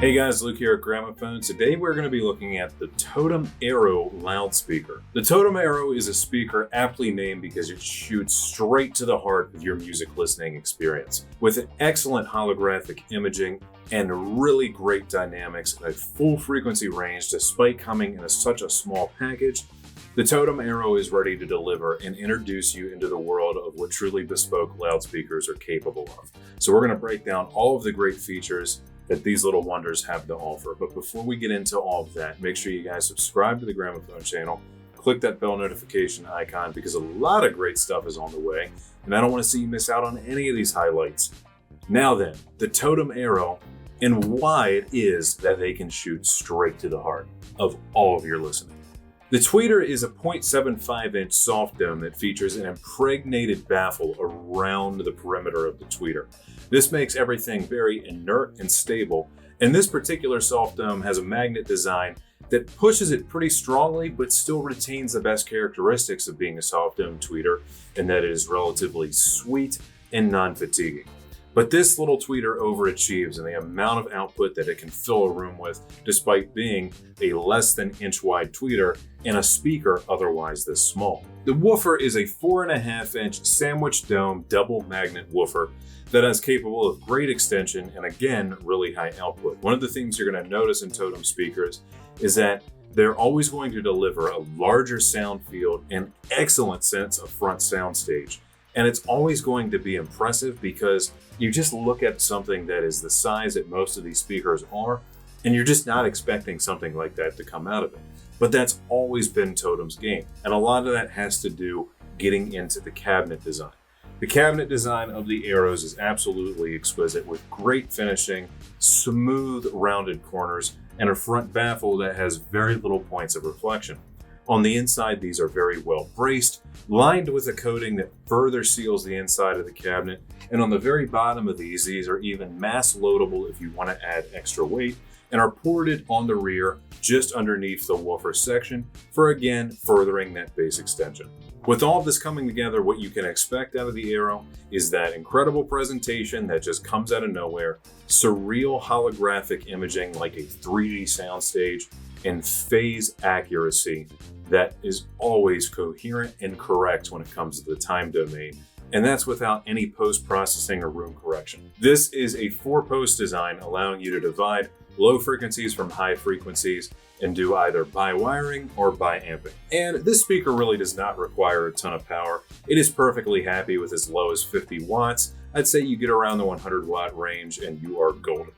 Hey guys, Luke here at Gramophone. Today we're going to be looking at the Totem Arro loudspeaker. The Totem Arro is a speaker aptly named because it shoots straight to the heart of your music listening experience. With an excellent holographic imaging and really great dynamics and a full frequency range despite coming in such a small package, the Totem Arro is ready to deliver and introduce you into the world of what truly bespoke loudspeakers are capable of. So we're going to break down all of the great features that these little wonders have to offer. But before we get into all of that, make sure you guys subscribe to the Gramophone channel, click that bell notification icon because a lot of great stuff is on the way, and I don't want to see you miss out on any of these highlights. Now then, the Totem Arro and why it is that they can shoot straight to the heart of all of your listening. The tweeter is a 0.75-inch soft dome that features an impregnated baffle around the perimeter of the tweeter. This makes everything very inert and stable, and this particular soft dome has a magnet design that pushes it pretty strongly but still retains the best characteristics of being a soft dome tweeter, in that it is relatively sweet and non-fatiguing. But this little tweeter overachieves in the amount of output that it can fill a room with, despite being a less than inch wide tweeter and a speaker otherwise this small. The Woofer is a 4.5-inch sandwich dome double magnet woofer that is capable of great extension and again, really high output. One of the things you're going to notice in Totem speakers is that they're always going to deliver a larger sound field and excellent sense of front soundstage. And it's always going to be impressive because you just look at something that is the size that most of these speakers are, and you're just not expecting something like that to come out of it. But that's always been Totem's game. And a lot of that has to do getting into the cabinet design. The cabinet design of the Arrows is absolutely exquisite with great finishing, smooth rounded corners, and a front baffle that has very little points of reflection. On the inside, these are very well braced, lined with a coating that further seals the inside of the cabinet. And on the very bottom of these are even mass loadable if you want to add extra weight, and are ported on the rear just underneath the woofer section for again furthering that bass extension. With all of this coming together, what you can expect out of the Arro is that incredible presentation that just comes out of nowhere, surreal holographic imaging like a 3D soundstage, and phase accuracy that is always coherent and correct when it comes to the time domain. And that's without any post-processing or room correction. This is a 4-post design allowing you to divide low frequencies from high frequencies and do either bi-wiring or bi-amping. And this speaker really does not require a ton of power. It is perfectly happy with as low as 50 watts. I'd say you get around the 100 watt range and you are golden.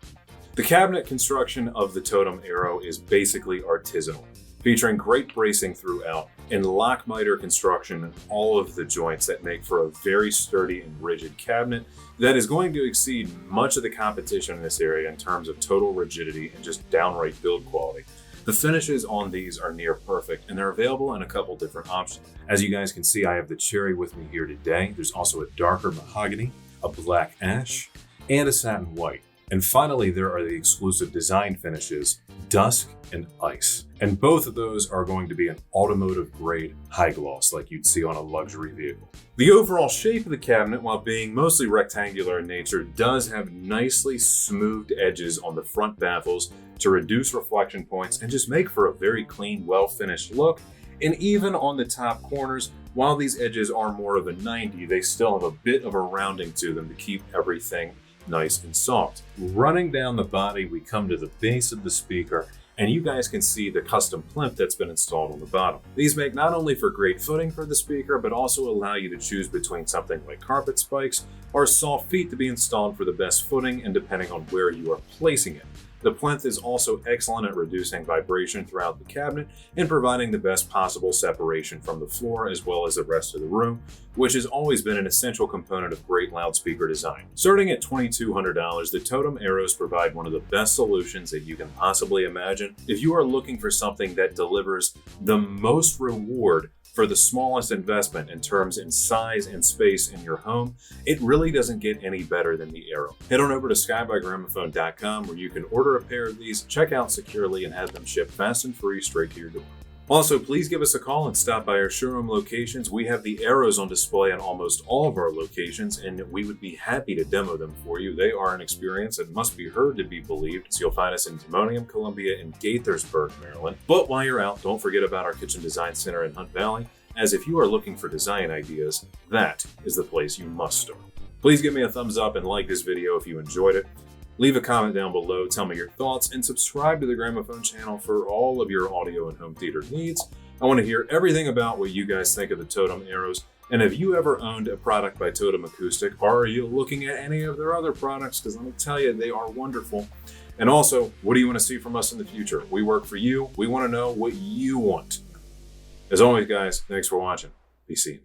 The cabinet construction of the Totem Arro is basically artisanal, featuring great bracing throughout and lock miter construction in all of the joints that make for a very sturdy and rigid cabinet that is going to exceed much of the competition in this area in terms of total rigidity and just downright build quality. The finishes on these are near perfect, and they're available in a couple different options. As you guys can see, I have the cherry with me here today. There's also a darker mahogany, a black ash, and a satin white. And finally, there are the exclusive design finishes, dusk and ice. And both of those are going to be an automotive grade high gloss like you'd see on a luxury vehicle. The overall shape of the cabinet, while being mostly rectangular in nature, does have nicely smoothed edges on the front baffles to reduce reflection points and just make for a very clean, well-finished look. And even on the top corners, while these edges are more of a 90, they still have a bit of a rounding to them to keep everything nice and soft. Running down the body, we come to the base of the speaker, and you guys can see the custom plinth that's been installed on the bottom. These make not only for great footing for the speaker, but also allow you to choose between something like carpet spikes or soft feet to be installed for the best footing and depending on where you are placing it. The plinth is also excellent at reducing vibration throughout the cabinet and providing the best possible separation from the floor as well as the rest of the room, which has always been an essential component of great loudspeaker design. Starting at $2,200, the Totem Arrows provide one of the best solutions that you can possibly imagine if you are looking for something that delivers the most reward for the smallest investment in terms in size and space in your home. It really doesn't get any better than the Arro. Head on over to skybygramophone.com where you can order a pair of these, check out securely, and have them shipped fast and free straight to your door. Also, please give us a call and stop by our showroom locations. We have the arrows on display in almost all of our locations, and we would be happy to demo them for you. They are an experience that must be heard to be believed. So you'll find us in Timonium, Columbia, and Gaithersburg, Maryland. But while you're out, don't forget about our Kitchen Design Center in Hunt Valley, as if you are looking for design ideas, that is the place you must start. Please give me a thumbs up and like this video if you enjoyed it. Leave a comment down below, tell me your thoughts, and subscribe to the Gramophone channel for all of your audio and home theater needs. I want to hear everything about what you guys think of the Totem Arrows, and have you ever owned a product by Totem Acoustic, or are you looking at any of their other products? Because let me tell you, they are wonderful. And also, what do you want to see from us in the future? We work for you. We want to know what you want. As always, guys, thanks for watching. Be seen.